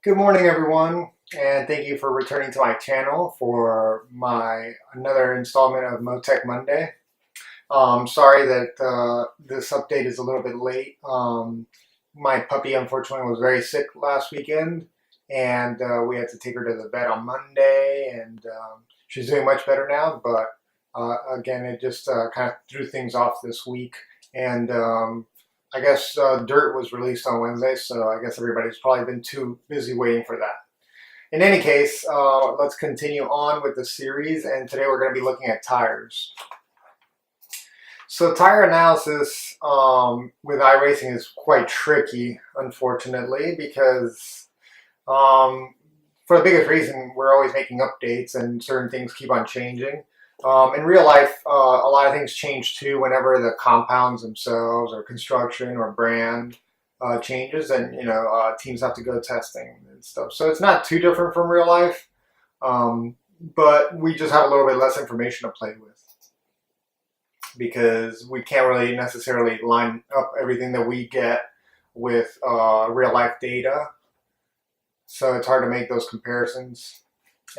Good morning, everyone, and thank you for returning to my channel for another installment of Motec Monday. Sorry that this update is a little bit late. My puppy unfortunately was very sick last weekend, and we had to take her to the vet on Monday, and she's doing much better now, but again, it just kind of threw things off this week. And I guess dirt was released on Wednesday, so I guess everybody's probably been too busy waiting for that. In any case, let's continue on with the series, and today we're going to be looking at tires. So tire analysis with iRacing is quite tricky, unfortunately, because for the biggest reason, we're always making updates and certain things keep on changing. In real life, a lot of things change too whenever the compounds themselves or construction or brand changes, and teams have to go testing and stuff. So it's not too different from real life, but we just have a little bit less information to play with because we can't really necessarily line up everything that we get with real life data. So it's hard to make those comparisons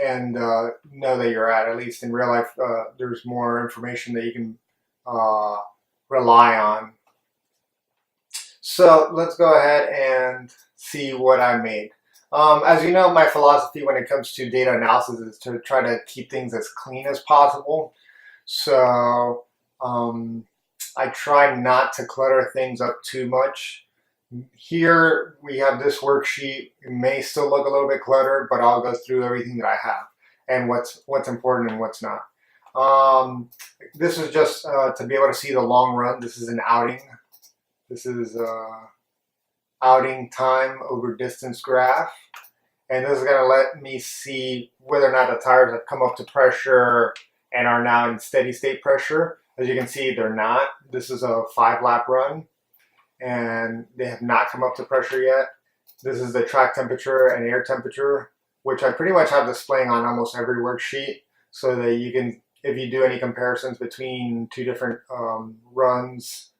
and know that you're at least in real life, there's more information that you can rely on. So let's go ahead and see what I made. As you know, my philosophy when it comes to data analysis is to try to keep things as clean as possible. So I try not to clutter things up too much. Here we have this worksheet. It may still look a little bit cluttered, but I'll go through everything that I have and what's important and what's not. This is just to be able to see the long run. This is an outing. This is outing time over distance graph. And this is going to let me see whether or not the tires have come up to pressure and are now in steady state pressure. As you can see, they're not. This is a 5-lap run, and they have not come up to pressure yet. This is the track temperature and air temperature, which I pretty much have displaying on almost every worksheet, so that you can, if you do any comparisons between two different runs,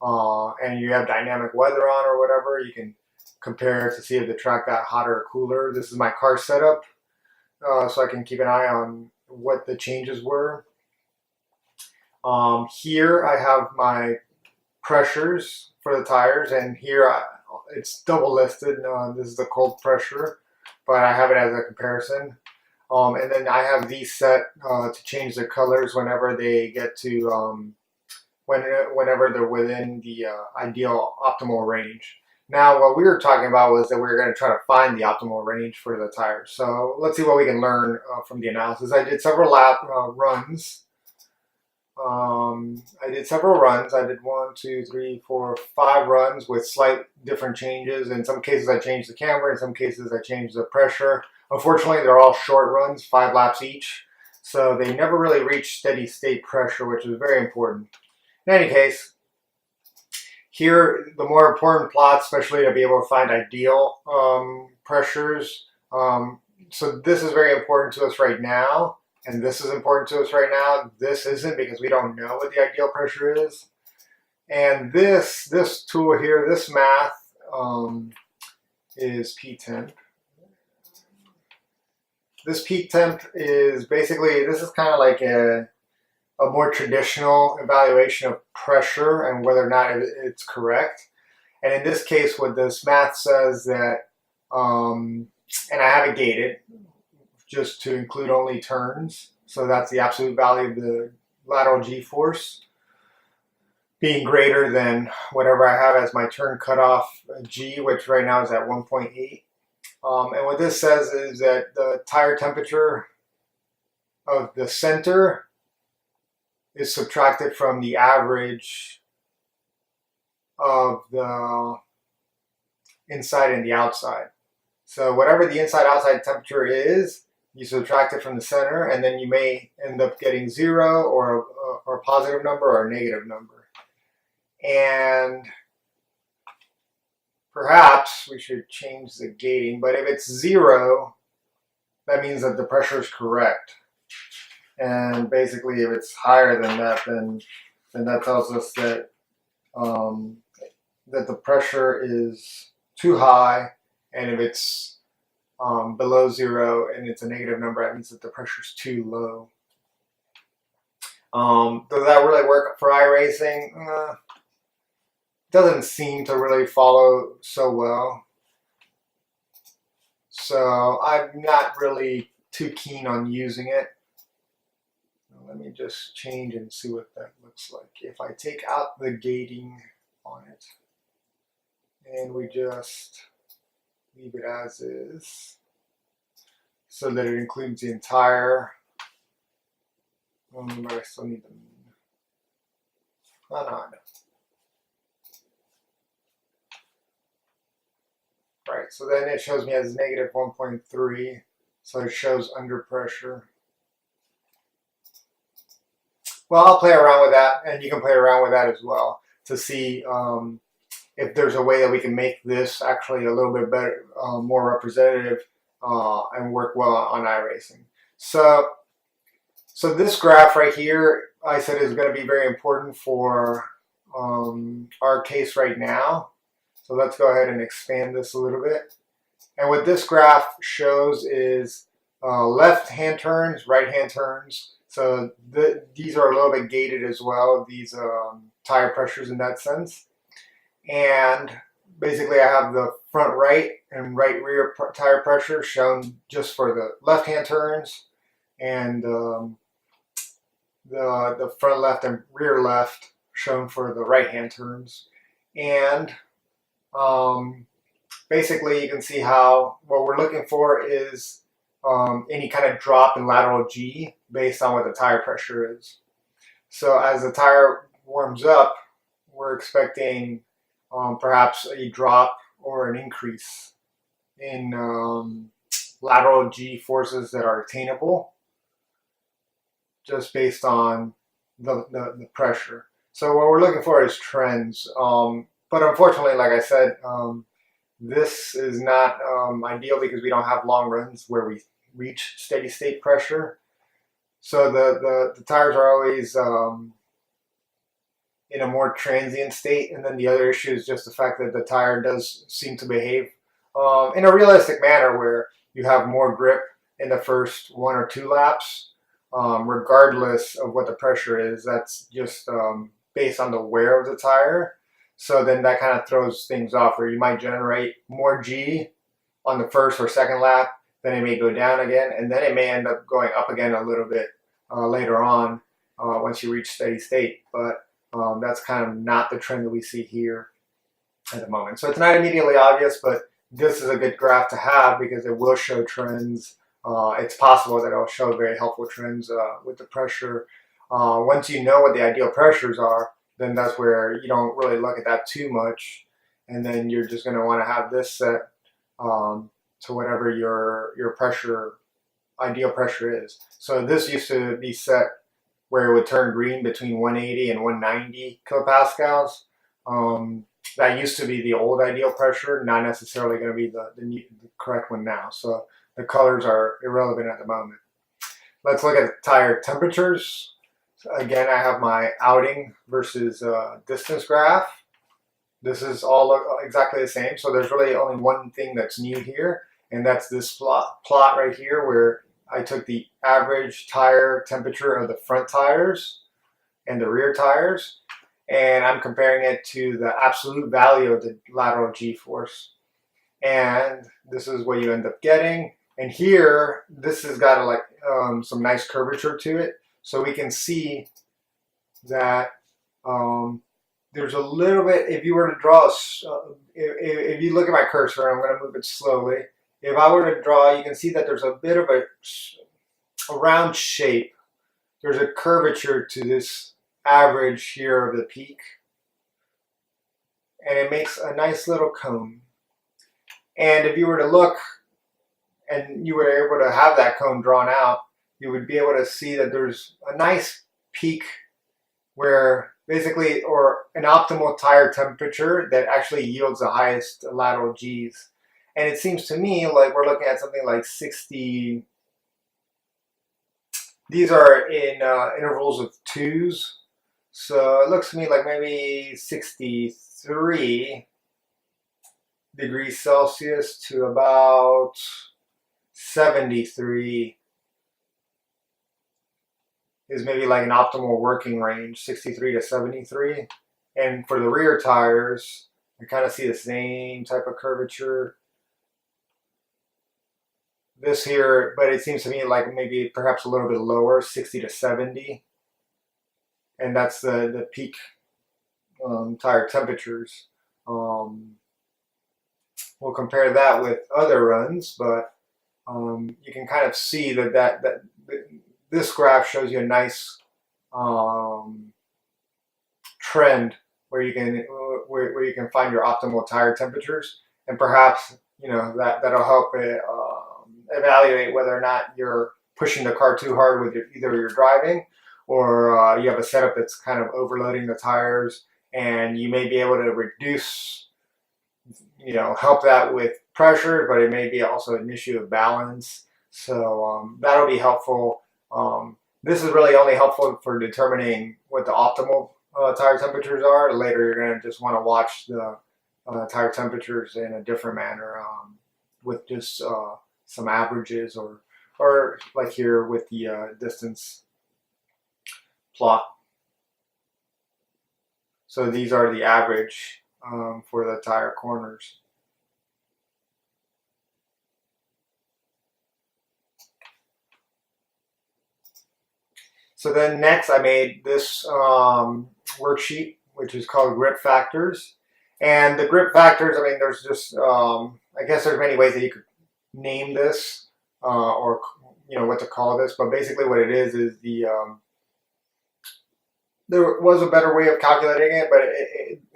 and you have dynamic weather on or whatever, you can compare to see if the track got hotter or cooler. This is my car setup, so I can keep an eye on what the changes were. Here I have my pressures for the tires, and here it's double listed. This is the cold pressure, but I have it as a comparison. And then I have these set to change the colors whenever they get to whenever they're within the ideal optimal range. Now, what we were talking about was that we were going to try to find the optimal range for the tires. So let's see what we can learn from the analysis. I did several runs. I did 1, 2, 3, 4, 5 runs with slight different changes. In some cases I changed the camber, in some cases I changed the pressure. Unfortunately, they're all short runs, 5 laps each, so they never really reached steady state pressure, which is very important. In any case, here the more important plots, especially to be able to find ideal pressures. So this is very important to us right now. And this is important to us right now. This isn't, because we don't know what the ideal pressure is. And this tool here, this math is P-temp. This peak temp is basically, this is kind of like a more traditional evaluation of pressure and whether or not it's correct. And in this case, what this math says that, and I have it gated, just to include only turns. So that's the absolute value of the lateral G-force being greater than whatever I have as my turn cutoff G, which right now is at 1.8. And what this says is that the tire temperature of the center is subtracted from the average of the inside and the outside. So whatever the inside-outside temperature is, you subtract it from the center, and then you may end up getting 0 or a positive number or a negative number. And perhaps we should change the gating, but if it's 0, that means that the pressure is correct. And basically, if it's higher than that, then that tells us that that the pressure is too high, and if it's below 0 and it's a negative number, that means that the pressure is too low. Does that really work for iRacing? Doesn't seem to really follow so well. So I'm not really too keen on using it. Let me just change and see what that looks like. If I take out the gating on it and we just leave it as is so that it includes the entire, but I still need the, oh no, I know. Right, so then it shows me as negative 1.3, so it shows under pressure. Well, I'll play around with that, and you can play around with that as well to see if there's a way that we can make this actually a little bit better, more representative, and work well on iRacing. So this graph right here, I said, is going to be very important for our case right now. So let's go ahead and expand this a little bit. And what this graph shows is left hand turns, right hand turns. So these are a little bit gated as well, these tire pressures in that sense. And basically I have the front right and right rear tire pressure shown just for the left hand turns, and the front left and rear left shown for the right hand turns. And basically you can see how what we're looking for is any kind of drop in lateral G based on what the tire pressure is. So as the tire warms up, we're expecting perhaps a drop or an increase in lateral G forces that are attainable just based on the pressure. So what we're looking for is trends. But unfortunately, like I said, this is not ideal because we don't have long runs where we reach steady state pressure. So the tires are always in a more transient state. And then the other issue is just the fact that the tire does seem to behave in a realistic manner where you have more grip in the first 1 or 2 laps, regardless of what the pressure is. That's just based on the wear of the tire. So then that kind of throws things off where you might generate more G on the first or second lap, then it may go down again, and then it may end up going up again a little bit later on once you reach steady state. But that's kind of not the trend that we see here at the moment. So it's not immediately obvious, but this is a good graph to have because it will show trends. It's possible that it'll show very helpful trends with the pressure. Once you know what the ideal pressures are, then that's where you don't really look at that too much, and then you're just going to want to have this set to whatever your pressure, ideal pressure is. So this used to be set where it would turn green between 180 and 190 kilopascals. That used to be the old ideal pressure, not necessarily going to be the correct one now. So the colors are irrelevant at the moment. Let's look at tire temperatures. Again, I have my outing versus distance graph. This is all exactly the same. So there's really only one thing that's new here, and that's this plot right here where I took the average tire temperature of the front tires and the rear tires, and I'm comparing it to the absolute value of the lateral G-force. And this is what you end up getting. And here, this has got some nice curvature to it. So we can see that there's a little bit, if you were to draw, if you look at my cursor, I'm going to move it slowly. If I were to draw, you can see that there's a bit of a round shape. There's a curvature to this average here of the peak. And it makes a nice little cone. And if you were to look and you were able to have that cone drawn out, you would be able to see that there's a nice peak where basically, or an optimal tire temperature that actually yields the highest lateral Gs. And it seems to me like we're looking at something like 60, These are in intervals of 2s. So it looks to me like maybe 63 degrees Celsius to about 73 is maybe like an optimal working range, 63 to 73. And for the rear tires, I kind of see the same type of curvature. This here, but it seems to me like maybe perhaps a little bit lower, 60 to 70. And that's the peak tire temperatures. We'll compare that with other runs, but you can kind of see that this graph shows you a nice trend where you can find your optimal tire temperatures, and perhaps that'll help evaluate whether or not you're pushing the car too hard with either you're driving or you have a setup that's kind of overloading the tires, and you may be able to reduce, help that with pressure, but it may be also an issue of balance. So that'll be helpful. This is really only helpful for determining what the optimal tire temperatures are. Later, you're going to just want to watch the tire temperatures in a different manner with just some averages, or like here with the distance plot. So these are the average for the tire corners. So then next I made this worksheet, which is called grip factors. And the grip factors, I mean, there's just, I guess there's many ways that you could name this or, what to call this. But basically what it is there was a better way of calculating it, but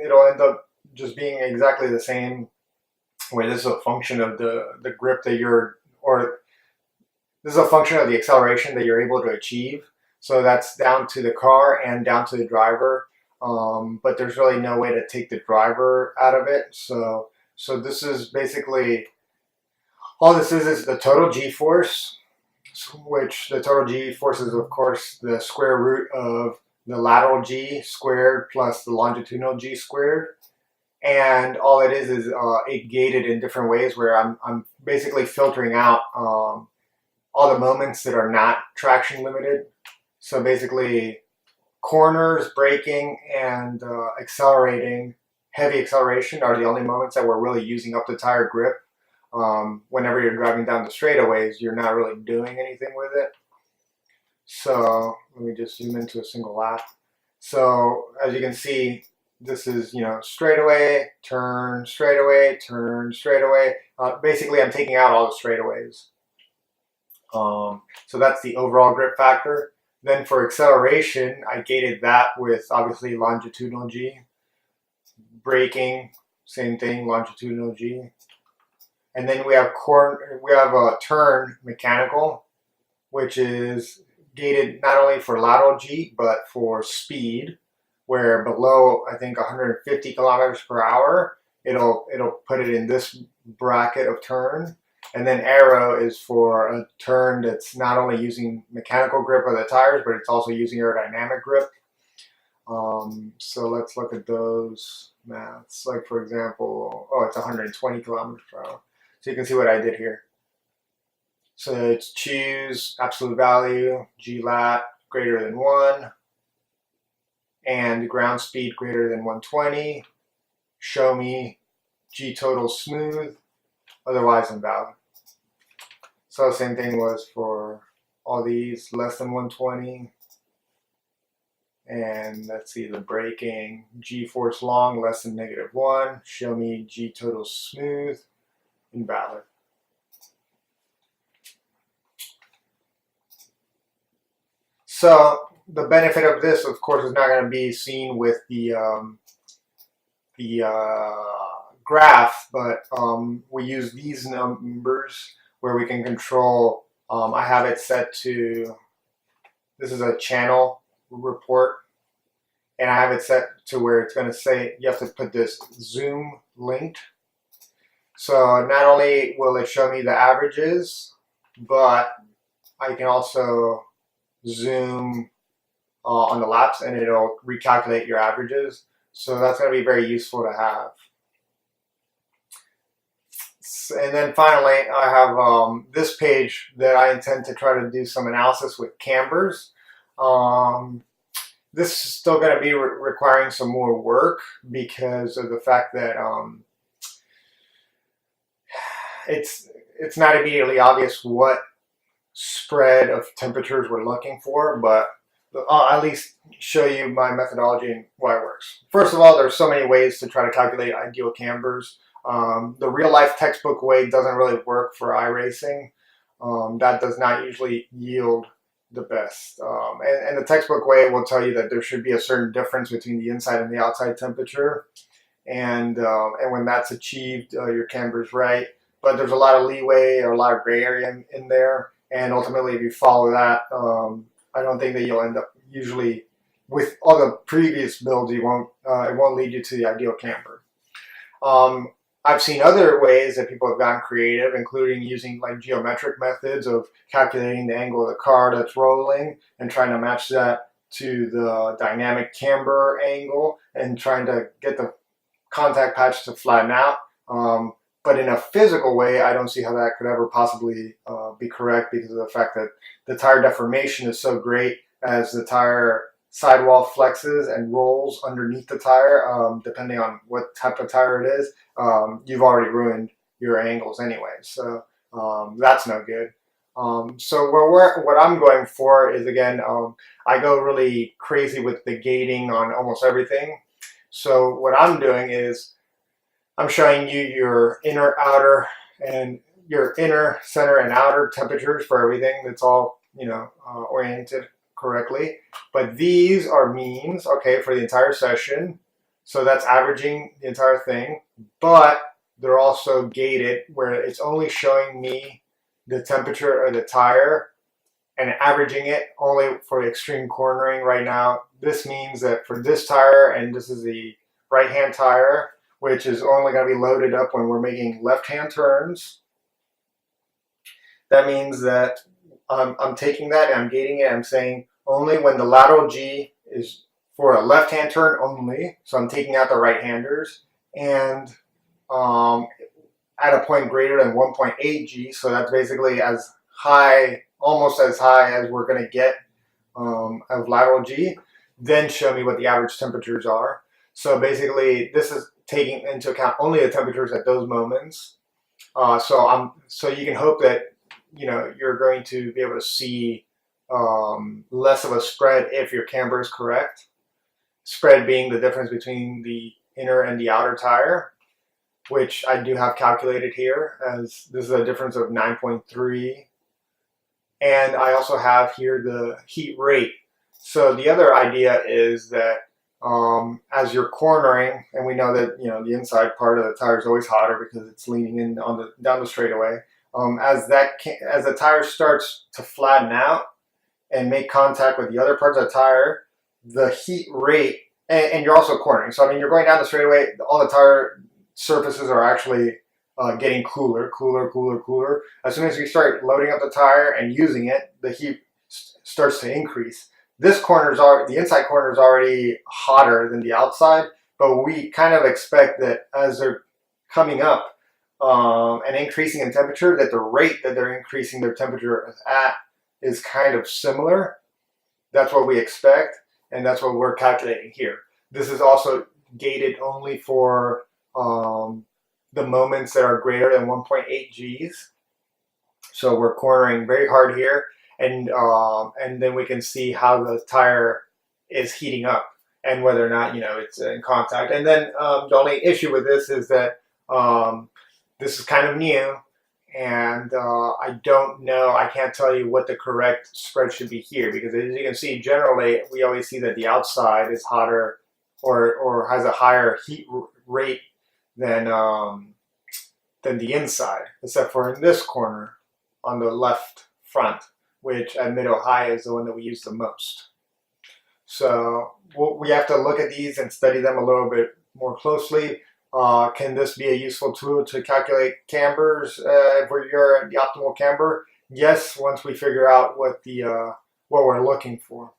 it'll end up just being exactly the same, where this is a function of the grip that this is a function of the acceleration that you're able to achieve. So that's down to the car and down to the driver. But there's really no way to take the driver out of it. So this is basically, all this is the total G-force, which the total G-force is, of course, the square root of the lateral G squared plus the longitudinal G squared. And all it is it gated in different ways, where I'm basically filtering out all the moments that are not traction limited. So basically, corners, braking, and accelerating, heavy acceleration are the only moments that we're really using up the tire grip. Whenever you're driving down the straightaways, you're not really doing anything with it. So let me just zoom into a single lap. So as you can see, this is, straightaway, turn, straightaway, turn, straightaway. Basically, I'm taking out all the straightaways. So that's the overall grip factor. Then for acceleration, I gated that with obviously longitudinal G. Braking, same thing, longitudinal G. And then we have a turn mechanical, which is gated not only for lateral G, but for speed, where below, I think, 150 kilometers per hour, it'll put it in this bracket of turn. And then aero is for a turn that's not only using mechanical grip of the tires, but it's also using aerodynamic grip. So let's look at those maths. Like, for example, it's 120 kilometers per hour. So you can see what I did here. So it's choose absolute value, G lat greater than 1, and ground speed greater than 120. Show me G total smooth, otherwise invalid. So the same thing was for all these, less than 120. And let's see, the braking, G force long, less than -1. Show me G total smooth, invalid. So the benefit of this, of course, is not going to be seen with the graph, but we use these numbers where we can control. I have it set to, this is a channel report, and I have it set to where it's going to say you have to put this zoom linked. So not only will it show me the averages, but I can also zoom on the laps, and it'll recalculate your averages. So that's going to be very useful to have. And then finally, I have this page that I intend to try to do some analysis with cambers. This is still going to be requiring some more work because of the fact that it's not immediately obvious what spread of temperatures we're looking for, but I'll at least show you my methodology and why it works. First of all, there's so many ways to try to calculate ideal cambers. The real-life textbook way doesn't really work for iRacing. That does not usually yield the best. And the textbook way will tell you that there should be a certain difference between the inside and the outside temperature. And when that's achieved, your camber's right. But there's a lot of leeway or a lot of gray area in there. And ultimately, if you follow that, I don't think that you'll end up, usually with all the previous builds, it won't lead you to the ideal camber. I've seen other ways that people have gotten creative, including using like geometric methods of calculating the angle of the car that's rolling and trying to match that to the dynamic camber angle and trying to get the contact patch to flatten out. But in a physical way, I don't see how that could ever possibly be correct because of the fact that the tire deformation is so great as the tire sidewall flexes and rolls underneath the tire, depending on what type of tire it is. You've already ruined your angles anyway, so that's no good. So what I'm going for is, again, I go really crazy with the gating on almost everything. So what I'm doing is I'm showing you your inner, outer, and your inner, center, and outer temperatures for everything. That's all, oriented correctly. But these are means, okay, for the entire session. So that's averaging the entire thing. But they're also gated where it's only showing me the temperature of the tire and averaging it only for extreme cornering right now. This means that for this tire, and this is the right-hand tire, which is only going to be loaded up when we're making left-hand turns. That means that I'm taking that and I'm gating it. I'm saying only when the lateral G is for a left-hand turn only. So I'm taking out the right-handers. And at a point greater than 1.8 G, so that's basically as high, almost as high as we're going to get of lateral G. Then show me what the average temperatures are. So basically, this is taking into account only the temperatures at those moments. So you can hope that you're going to be able to see less of a spread if your camber is correct. Spread being the difference between the inner and the outer tire, which I do have calculated here, as this is a difference of 9.3. And I also have here the heat rate. So the other idea is that as you're cornering, and we know that the inside part of the tire is always hotter because it's leaning in on down the straightaway. As the tire starts to flatten out and make contact with the other parts of the tire, the heat rate, and you're also cornering. So I mean, you're going down the straightaway. All the tire surfaces are actually getting cooler. As soon as you start loading up the tire and using it, the heat starts to increase. The inside corner is already hotter than the outside, but we kind of expect that as they're coming up and increasing in temperature, that the rate that they're increasing their temperature at is kind of similar. That's what we expect, and that's what we're calculating here. This is also gated only for the moments that are greater than 1.8 Gs. So we're cornering very hard here. And then we can see how the tire is heating up and whether or not it's in contact. And then the only issue with this is that this is kind of new, and I don't know. I can't tell you what the correct spread should be here, because as you can see, generally we always see that the outside is hotter or has a higher heat rate than the inside, except for in this corner on the left front, which at mid-Ohio is the one that we use the most. So we have to look at these and study them a little bit more closely. Can this be a useful tool to calculate cambers if you're the optimal camber? Yes, once we figure out what the what we're looking for.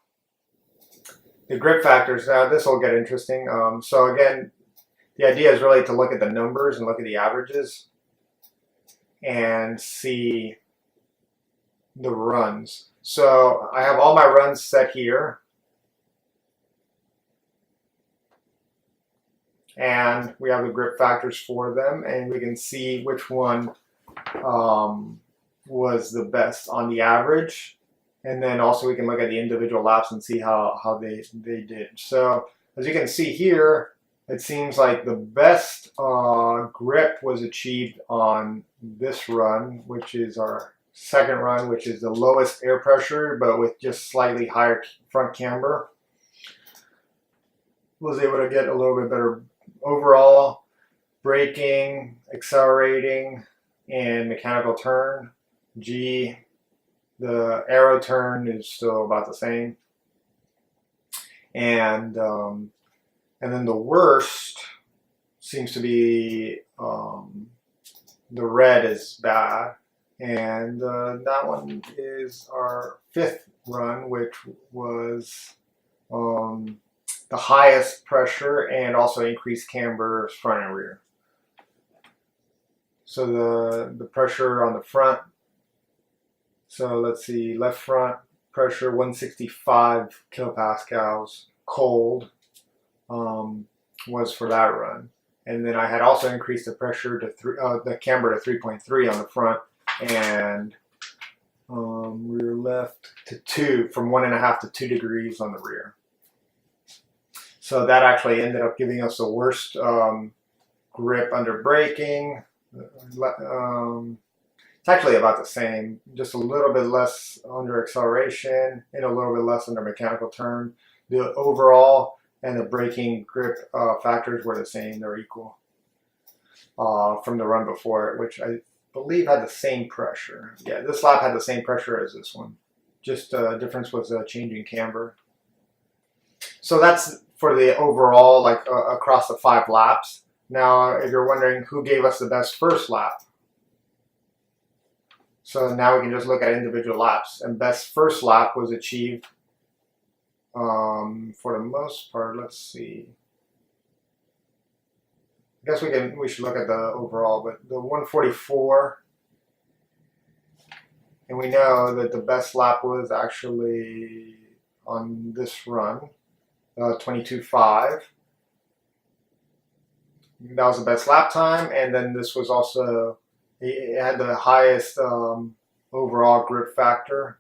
The grip factors, now this will get interesting. So again, the idea is really to look at the numbers and look at the averages and see the runs. So I have all my runs set here. And we have the grip factors for them, and we can see which one was the best on the average. And then also we can look at the individual laps and see how they did. So as you can see here, it seems like the best grip was achieved on this run, which is our second run, which is the lowest air pressure, but with just slightly higher front camber. Was able to get a little bit better overall braking, accelerating, and mechanical turn. G, the aero turn is still about the same. And then the worst seems to be the red is bad. And that one is our fifth run, which was the highest pressure and also increased cambers front and rear. So the pressure on the front, so let's see, left front pressure 165 kilopascals cold was for that run. And then I had also increased the pressure to the camber to 3.3 on the front, and rear left to 2, from 1.5 to 2 degrees on the rear. So that actually ended up giving us the worst grip under braking. It's actually about the same, just a little bit less under acceleration and a little bit less under mechanical turn. The overall and the braking grip factors were the same, they're equal from the run before it, which I believe had the same pressure. Yeah, this lap had the same pressure as this one. Just the difference was a change in camber. So that's for the overall, like across the 5 laps. Now, if you're wondering who gave us the best first lap, so now we can just look at individual laps. And best first lap was achieved for the most part. Let's see. I guess we should look at the overall, but the 144. And we know that the best lap was actually on this run. 22.5. That was the best lap time, and then this was also, it had the highest overall grip factor.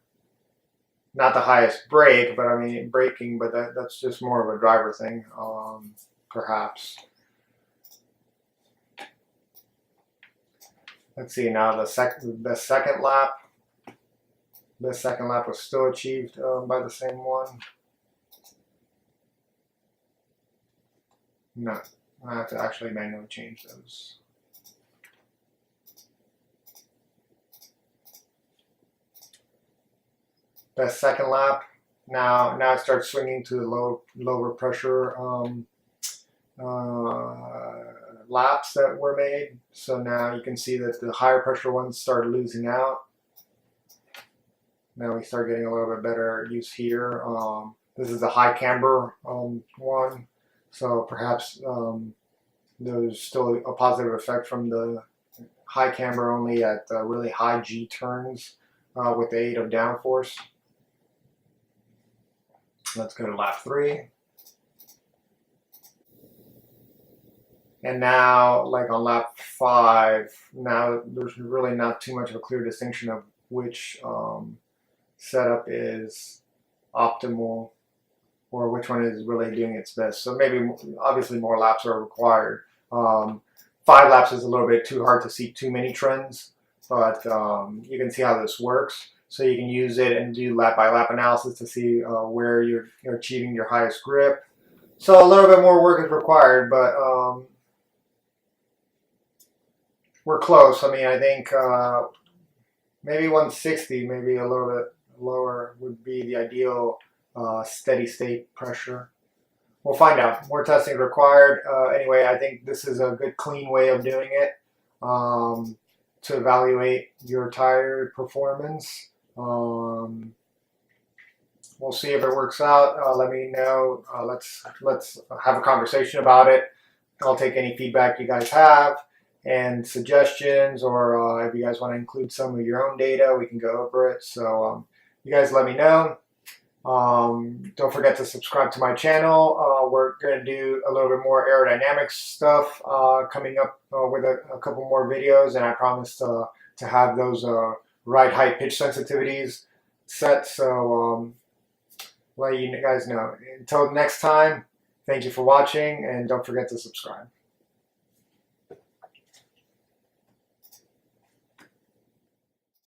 Not the highest brake, but I mean braking, but that's just more of a driver thing, perhaps. Let's see now, the second lap. The second lap was still achieved by the same one. No, I have to actually manually change those. Best second lap. Now it starts swinging to the lower pressure laps that were made. So now you can see that the higher pressure ones start losing out. Now we start getting a little bit better use here. This is the high camber one. So perhaps there's still a positive effect from the high camber only at really high G turns with the aid of downforce. Let's go to lap 3. And now, like on lap 5, now there's really not too much of a clear distinction of which setup is optimal or which one is really doing its best. So maybe, obviously, more laps are required. 5 laps is a little bit too hard to see too many trends, but you can see how this works. So you can use it and do lap by lap analysis to see where you're achieving your highest grip. So a little bit more work is required, but we're close. I mean, I think maybe 160, maybe a little bit lower would be the ideal steady state pressure. We'll find out. More testing required. Anyway, I think this is a good clean way of doing it to evaluate your tire performance. we'll see if it works out. Let me know. Let's have a conversation about it. I'll take any feedback you guys have and suggestions, or if you guys want to include some of your own data, we can go over it. So you guys let me know. Don't forget to subscribe to my channel. We're going to do a little bit more aerodynamics stuff coming up with a couple more videos, and I promise to have those ride height pitch sensitivities set. So let you guys know. Until next time, thank you for watching, and don't forget to subscribe.